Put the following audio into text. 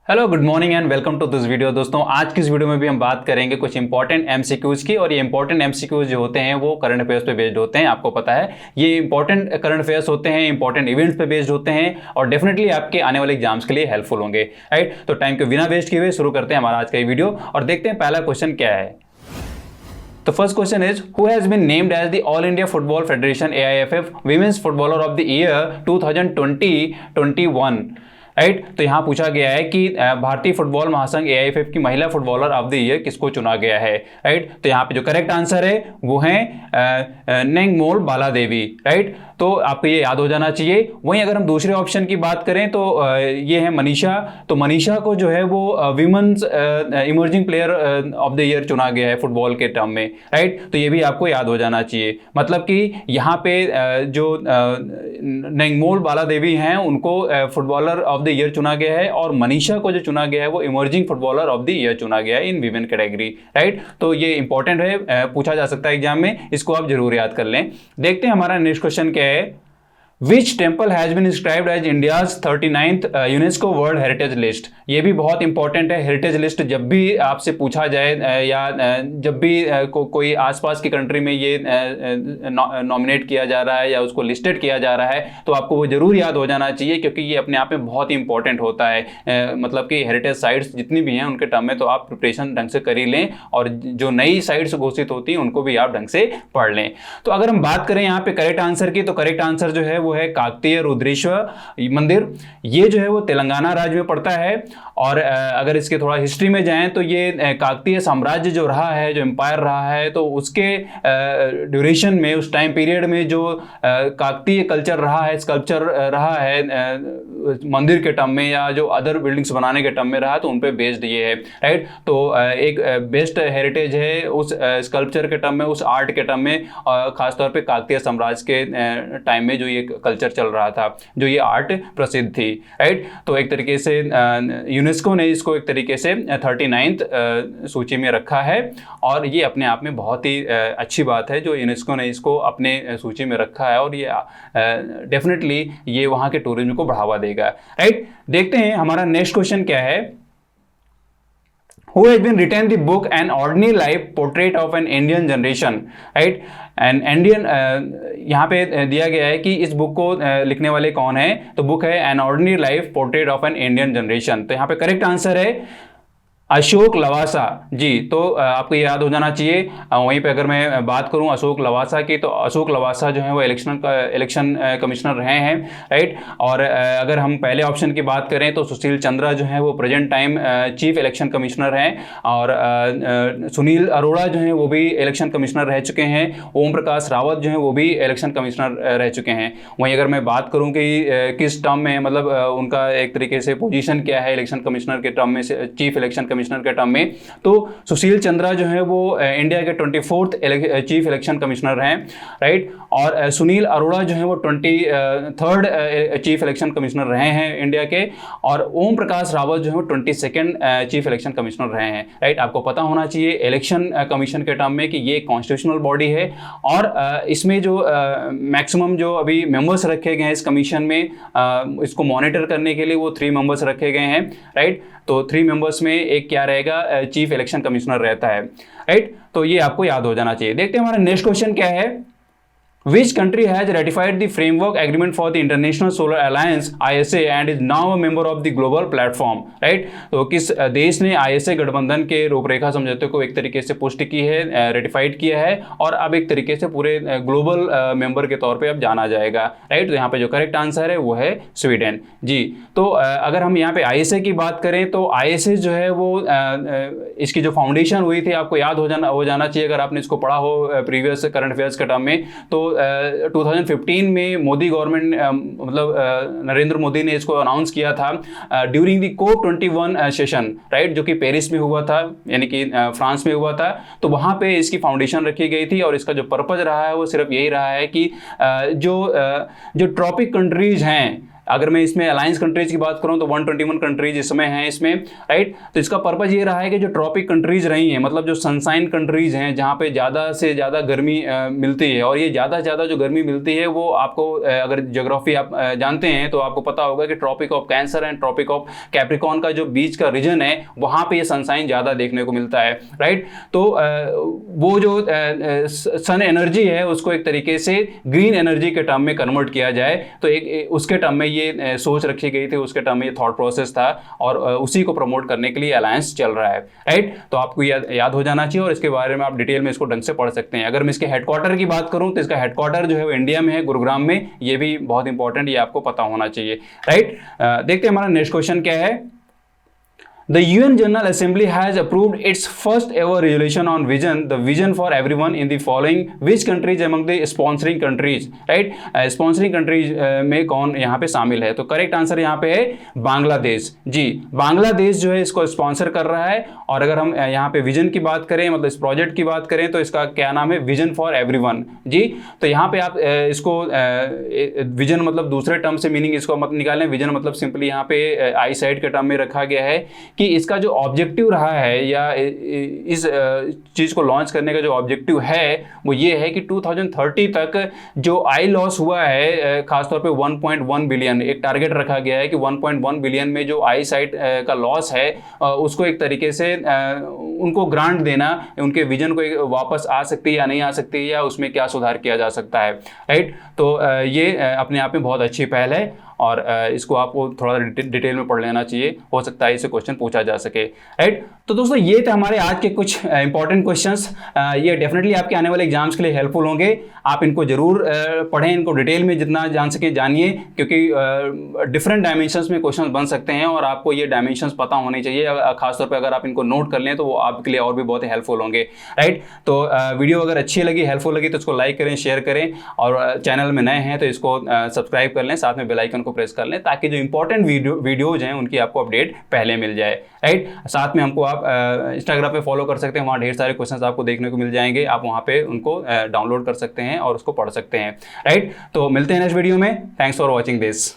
Hello good morning and welcome to this video. दोस्तों आज की इस वीडियो में भी हम बात करेंगे कुछ इंपॉर्टेंट एमसीक्यूज की। और ये इंपॉर्टेंट एमसीक्यूज जो होते हैं वो करंट अफेयर्स पे बेस्ड होते हैं। आपको पता है ये इंपॉर्टेंट करंट अफेयर्स होते हैं, इंपॉर्टेंट इवेंट्स पे बेस्ड होते हैं और डेफिनेटली आपके आने वाले एग्जाम्स के लिए हेल्पफुल होंगे। राइट, तो टाइम को बिना वेस्ट किए हुए शुरू करते हैं हमारा आज का ये वीडियो और देखते हैं पहला क्वेश्चन क्या है। The first question is, who has been named as the All India Football Federation AIFF Women's Footballer of the Year 2020-21? Right, तो यहाँ पूछा गया है कि भारतीय फुटबॉल महासंघ AIFF की महिला फुटबॉलर ऑफ द ईयर किसको चुना गया है। राइट, तो यहाँ पे जो करेक्ट आंसर है वो है नेंगमोल बाला देवी। राइट, तो आपको ये याद हो जाना चाहिए। वहीं अगर हम दूसरे ऑप्शन की बात करें तो ये है मनीषा। तो मनीषा को जो है वो women's emerging player of the year चुना गया है फुटबॉल के टर्म में। राइट, तो ये भी आपको याद हो जाना चाहिए। मतलब कि यहाँ पे जो नेंगमोल बाला देवी हैं उनको फुटबॉलर ऑफ द ईयर चुना गया है और मनीषा को जो चुना गया है वो emerging footballer of the year चुना गया है इन वीमेन कैटेगरी। राइट, तो ये इंपॉर्टेंट है, पूछा जा सकता है एग्जाम में, इसको आप जरूर याद कर लें। देखते हैं हमारा नेक्स्ट क्वेश्चन क्या है। Which temple has bन inscribed as India's 39th UNESCO world heritage list? ये भी बहुत इंपॉर्टेंट है। हेरिटेज लिस्ट जब भी आपसे पूछा जाए या जब भी कोई आसपास की कंट्री में ये नॉमिनेट किया जा रहा है या उसको लिस्टेड किया जा रहा है तो आपको वो जरूर याद हो जाना चाहिए, क्योंकि ये अपने आप में बहुत ही इंपॉर्टेंट होता है। मतलब कि हेरिटेज साइट्स जितनी भी हैं उनके टर्म में तो आप प्रिपरेशन ढंग से कर ही लें और जो नई साइट्स घोषित होती हैं उनको भी आप ढंग से पढ़ लें। तो अगर हम बात करें यहाँ पे करेक्ट आंसर की, तो करेक्ट आंसर जो है वो है काकतीय रुद्रेश्वर मंदिर। ये जो है वो तेलंगाना राज्य में पड़ता है। और अगर इसके थोड़ा हिस्ट्री में जाएं तो ये काकतीय साम्राज्य जो रहा है, जो एम्पायर रहा है, तो उसके ड्यूरेशन में, उस टाइम पीरियड में जो काकतीय कल्चर रहा है, स्कल्पचर रहा है मंदिर के टर्म में या जो अदर बिल्डिंग्स बनाने के टर्म में रहा, तो उन पे बेस्ड ये है। राइट, तो एक बेस्ट हेरिटेज है उस स्कल्पचर के टर्म में, उस आर्ट के टर्म में, खासतौर पे काकतीय साम्राज्य के टाइम में जो ये कल्चर चल रहा था, जो ये आर्ट प्रसिद्ध थी। राइट, तो एक तरीके से यूनेस्को ने इसको एक तरीके से 39th सूची में रखा है और ये अपने आप में बहुत ही अच्छी बात है जो यूनेस्को ने इसको अपने सूची में रखा है और ये डेफिनेटली ये वहाँ के टूरिज्म को बढ़ावा देगा। राइट, देखते हैं हमारा नेक्स्ट क्वेश्चन क्या है। Who has been written the book An Ordinary Life Portrait of an Indian Generation? Right, an Indian यहाँ पे दिया गया है कि इस बुक को लिखने वाले कौन है। तो बुक है an ordinary life portrait of an Indian generation. तो यहाँ पे करेक्ट आंसर है अशोक लवासा जी। तो आपको ये याद हो जाना चाहिए। वहीं पे अगर मैं बात करूं अशोक लवासा की, तो अशोक लवासा जो है वो इलेक्शन कमिश्नर रहे हैं। राइट, और अगर हम पहले ऑप्शन की बात करें तो सुशील चंद्रा जो है वो present time chief election commissioner हैं और सुनील अरोड़ा जो है वो भी इलेक्शन कमिश्नर रह चुके हैं। ओम प्रकाश रावत जो है वो भी इलेक्शन कमिश्नर रह चुके हैं। वहीं अगर मैं बात करूँ कि किस टर्म में, मतलब उनका एक तरीके से पोजीशन क्या है इलेक्शन कमिश्नर के टर्म में, चीफ इलेक्शन कमिश्नर के टर्म में, तो सुशील चंद्रा जो है वो इंडिया के 24th चीफ इलेक्शन कमिश्नर हैं। राइट, और सुनील अरोड़ा जो है वो 23rd चीफ इलेक्शन कमिश्नर रहे हैं इंडिया के। और ओम प्रकाश रावत जो है वो 22nd चीफ इलेक्शन कमिश्नर रहे हैं। राइट, आपको पता होना चाहिए इलेक्शन कमीशन के टर्म में कि ये कॉन्स्टिट्यूशनल बॉडी है और इसमें जो मैक्सिमम जो अभी मेंबर्स रखे गए हैं इस कमीशन में, इसको मॉनिटर करने के लिए वो 3 मेंबर्स रखे गए हैं। राइट, तो 3 मेंबर्स में एक क्या रहेगा, चीफ इलेक्शन कमिश्नर रहता है। राइट, तो ये आपको याद हो जाना चाहिए। देखते हैं हमारा नेक्स्ट क्वेश्चन क्या है। Which country has ratified the Framework Agreement for the International Solar Alliance (ISA) and is now a member of the Global Platform? Right? तो किस देश ने ISA गठबंधन के रूपरेखा समझौते को एक तरीके से पुष्टि की है, रेटिफाइड किया है और अब एक तरीके से पूरे ग्लोबल मेंबर के तौर पे अब जाना जाएगा। राइट, तो यहाँ पे जो करेक्ट आंसर है वो है स्वीडन जी। तो अगर हम यहाँ पे ISA की बात करें तो ISA जो है वो इसकी जो फाउंडेशन हुई थी, आपको याद हो जाना चाहिए अगर आपने इसको पढ़ा हो प्रीवियस करंट अफेयर्स के टर्म में। तो 2015 में मोदी गवर्नमेंट, मतलब नरेंद्र मोदी ने इसको अनाउंस किया था during the COP21 session. Right, जो कि पेरिस में हुआ था, यानी कि फ्रांस में हुआ था। तो वहाँ पे इसकी फाउंडेशन रखी गई थी और इसका जो पर्पज रहा है वो सिर्फ यही रहा है कि जो ट्रॉपिक कंट्रीज हैं अगर मैं इसमें अलायंस कंट्रीज की बात करूं तो 121 कंट्रीज इसमें हैं इसमें, राइट। तो इसका पर्पज ये रहा है कि जो ट्रॉपिक कंट्रीज रही हैं, मतलब जो सनसाइन कंट्रीज हैं जहां पे ज़्यादा से ज़्यादा गर्मी मिलती है, और ये ज़्यादा से ज़्यादा जो गर्मी मिलती है वो आपको अगर ज्योग्राफी आप जानते हैं तो आपको पता होगा कि Tropic of Cancer and Tropic of Capricorn का जो बीच का रीजन है वहां पे ये सनसाइन ज़्यादा देखने को मिलता है, राइट। तो वो जो सन एनर्जी है उसको एक तरीके से ग्रीन एनर्जी के टर्म में कन्वर्ट किया जाए, तो एक उसके टर्म में ये सोच रखी गई थी, उसके टर्म में ये थॉट प्रोसेस था, और उसी को प्रमोट करने के लिए अलायंस चल रहा है, राइट। तो आपको याद हो जाना चाहिए और इसके बारे में आप डिटेल में इसको ढंग से पढ़ सकते हैं। अगर मैं इसके हेडक्वार्टर की बात करूं तो इसका हेडक्वार्टर जो है वो इंडिया में है, गुरुग्राम में। ये भी बहुत इंपॉर्टेंट, ये आपको पता होना चाहिए, राइट। देखते हैं हमारा नेक्स्ट क्वेश्चन क्या है। The UN General Assembly has approved its first ever resolution on the vision for everyone in the following which countries among the sponsoring countries, right? Sponsoring countries में कौन यहाँ पे शामिल है? तो करेक्ट आंसर यहाँ पे है बांग्लादेश। जी, बांग्लादेश जो है इसको स्पॉन्सर कर रहा है। और अगर हम यहाँ पे विजन की बात करें, मतलब इस प्रोजेक्ट की बात करें, तो इसका क्या नाम है? Vision for everyone. जी, तो यहाँ पे आप इसको विजन मतलब दूसरे टर्म से मीनिंग इसको मत निकालें। विजन मतलब सिंपली यहाँ पे आई साइट के टर्म में रखा गया है कि इसका जो ऑब्जेक्टिव रहा है या इस चीज़ को लॉन्च करने का जो ऑब्जेक्टिव है वो ये है कि 2030 तक जो आई लॉस हुआ है, खासतौर पे 1.1 बिलियन एक टारगेट रखा गया है कि 1.1 बिलियन में जो आई साइट का लॉस है उसको एक तरीके से उनको ग्रांट देना, उनके विजन को वापस आ सकती है या नहीं आ सकती है, या उसमें क्या सुधार किया जा सकता है, राइट। तो ये अपने आप में बहुत अच्छी पहल है और इसको आपको थोड़ा डिटेल में पढ़ लेना चाहिए, हो सकता है इससे क्वेश्चन पूछा जा सके, राइट। तो दोस्तों ये थे हमारे आज के कुछ इंपॉर्टेंट क्वेश्चंस। ये डेफिनेटली आपके आने वाले एग्जाम्स के लिए हेल्पफुल होंगे। आप इनको जरूर पढ़ें, इनको डिटेल में जितना जान सके जानिए, क्योंकि डिफरेंट डायमेंशंस में क्वेश्चन बन सकते हैं और आपको ये डायमेंशंस पता होने चाहिए। खासतौर पर अगर आप इनको नोट कर लें तो वो आपके लिए और भी बहुत हेल्पफुल होंगे, राइट। तो वीडियो अगर अच्छी लगी, हेल्पफुल लगी तो इसको लाइक करें, शेयर करें, और चैनल में नए हैं तो इसको सब्सक्राइब कर लें, साथ में बेल आइकन को प्रेस कर लें ताकि जो इंपॉर्टेंट वीडियोज हैं उनकी आपको अपडेट पहले मिल जाए, राइट। साथ में हमको आप इंस्टाग्राम पे फॉलो कर सकते हैं, वहाँ ढेर सारे क्वेश्चंस आपको देखने को मिल जाएंगे, आप वहाँ पे उनको डाउनलोड कर सकते हैं और उसको पढ़ सकते हैं, राइट। तो मिलते हैं नेक्स्ट वीडियो में। Thanks for watching this.